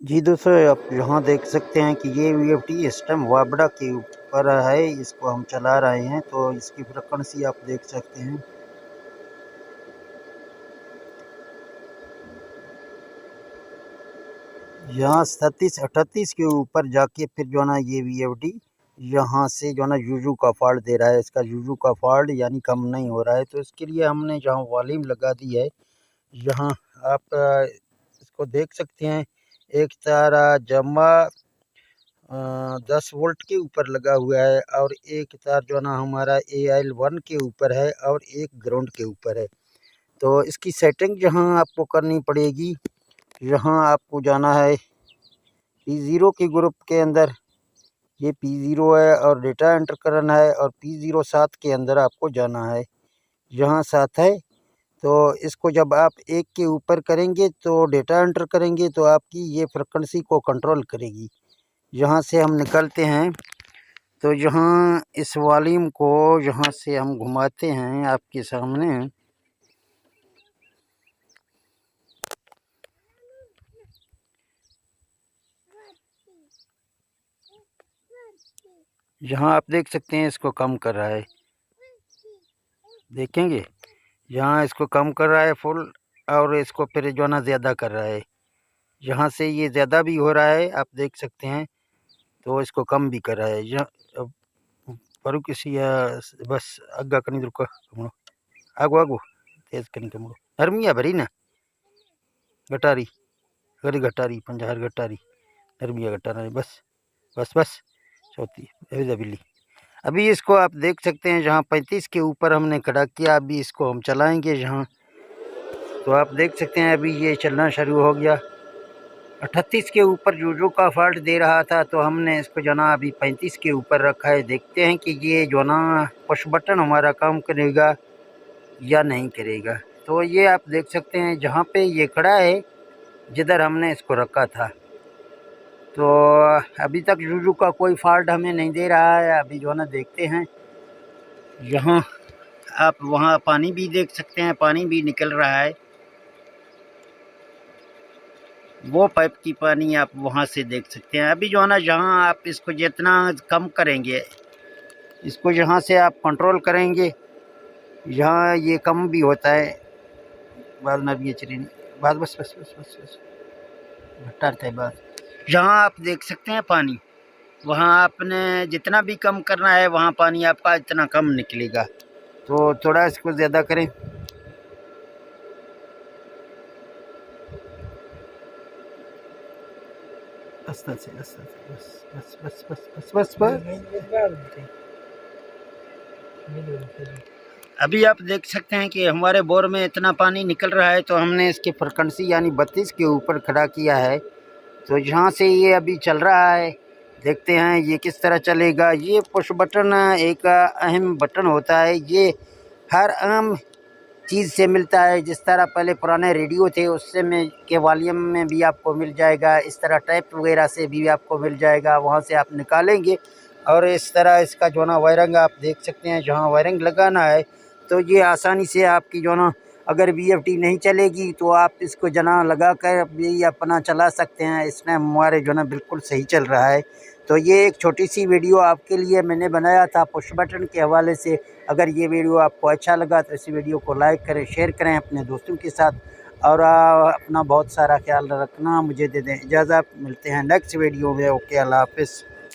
जी दोस्तों, आप यहाँ देख सकते हैं कि ये वीएफटी इस टाइम वाबड़ा के ऊपर है। इसको हम चला रहे हैं तो इसकी फ्रीक्वेंसी आप देख सकते हैं। यहाँ 37-38 के ऊपर जाके फिर जो है ना ये वीएफटी यहाँ से जो है ना यूजू का फॉल्ट दे रहा है। इसका यूजू का फॉल्ट यानी कम नहीं हो रहा है, तो इसके लिए हमने जहाँ वॉल्यूम लगा दी है, यहाँ आप इसको देख सकते हैं। एक तारा जमा 10 वोल्ट के ऊपर लगा हुआ है और एक तार जो है ना हमारा AL1 के ऊपर है और एक ग्राउंड के ऊपर है। तो इसकी सेटिंग जहाँ आपको करनी पड़ेगी, यहाँ आपको जाना है P0 के ग्रुप के अंदर। ये P0 है और डेटा एंटर करना है और P0 7 के अंदर आपको जाना है। यहाँ 7 है, तो इसको जब आप 1 के ऊपर करेंगे तो डेटा एंटर करेंगे तो आपकी ये फ्रिक्वेंसी को कंट्रोल करेगी। यहाँ से हम निकलते हैं, तो यहाँ इस वॉल्यूम को यहाँ से हम घुमाते हैं आपके सामने। यहाँ आप देख सकते हैं इसको कम कर रहा है, देखेंगे यहाँ इसको कम कर रहा है फुल, और इसको फिर जो ना ज़्यादा कर रहा है। यहाँ से ये ज़्यादा भी हो रहा है, आप देख सकते हैं, तो इसको कम भी कर रहा है। यहाँ पर किसी बस अग्गा कनी रुको आगो आगो तेज कनी कमो नरमिया भरी ना गटारी गरी गटारी पंजहार गटारी नरमिया गटारा बस बस बस चौथी बिल्ली। अभी इसको आप देख सकते हैं, जहाँ 35 के ऊपर हमने खड़ा किया। अभी इसको हम चलाएंगे यहाँ, तो आप देख सकते हैं अभी ये चलना शुरू हो गया। 38 के ऊपर जो का फॉल्ट दे रहा था, तो हमने इसको जो ना अभी 35 के ऊपर रखा है। देखते हैं कि ये जो ना पुश बटन हमारा काम करेगा या नहीं करेगा। तो ये आप देख सकते हैं जहाँ पे ये खड़ा है, जिधर हमने इसको रखा था। तो अभी तक जूजू का कोई फॉल्ट हमें नहीं दे रहा है। अभी जो है ना देखते हैं, यहाँ आप वहाँ पानी भी देख सकते हैं, पानी भी निकल रहा है। वो पाइप की पानी आप वहाँ से देख सकते हैं। अभी जो है ना जहाँ आप इसको जितना कम करेंगे, इसको यहाँ से आप कंट्रोल करेंगे, यहाँ ये कम भी होता है। बाद में भी चली बात बस बस बस बस बस भट्टारता है बात। जहाँ आप देख सकते हैं पानी, वहाँ आपने जितना भी कम करना है, वहाँ पानी आपका इतना कम निकलेगा। तो थोड़ा इसको ज़्यादा करें। आस्ता से बस बस बस बस बस बस। अभी आप देख सकते हैं कि हमारे बोर में इतना पानी निकल रहा है, तो हमने इसकी फ्रिक्वेंसी यानी 32 के ऊपर खड़ा किया है। तो यहाँ से ये अभी चल रहा है, देखते हैं ये किस तरह चलेगा। ये पुश बटन एक अहम बटन होता है, ये हर आम चीज़ से मिलता है। जिस तरह पहले पुराने रेडियो थे, उससे में के वॉल्यूम में भी आपको मिल जाएगा, इस तरह टैप वगैरह से भी आपको मिल जाएगा। वहाँ से आप निकालेंगे और इस तरह इसका जो ना वायरिंग आप देख सकते हैं, जहाँ वायरिंग लगाना है, तो ये आसानी से आपकी जो ना अगर वीएफटी नहीं चलेगी तो आप इसको जना लगा कर भी अपना चला सकते हैं। इसमें हमारे जो ना बिल्कुल सही चल रहा है। तो ये एक छोटी सी वीडियो आपके लिए मैंने बनाया था पुश बटन के हवाले से। अगर ये वीडियो आपको अच्छा लगा तो इस वीडियो को लाइक करें, शेयर करें अपने दोस्तों के साथ, और अपना बहुत सारा ख्याल रखना। मुझे दे दें इजाज़त, मिलते हैं नेक्स्ट वीडियो में। ओके, अल्लाह हाफ़िज़।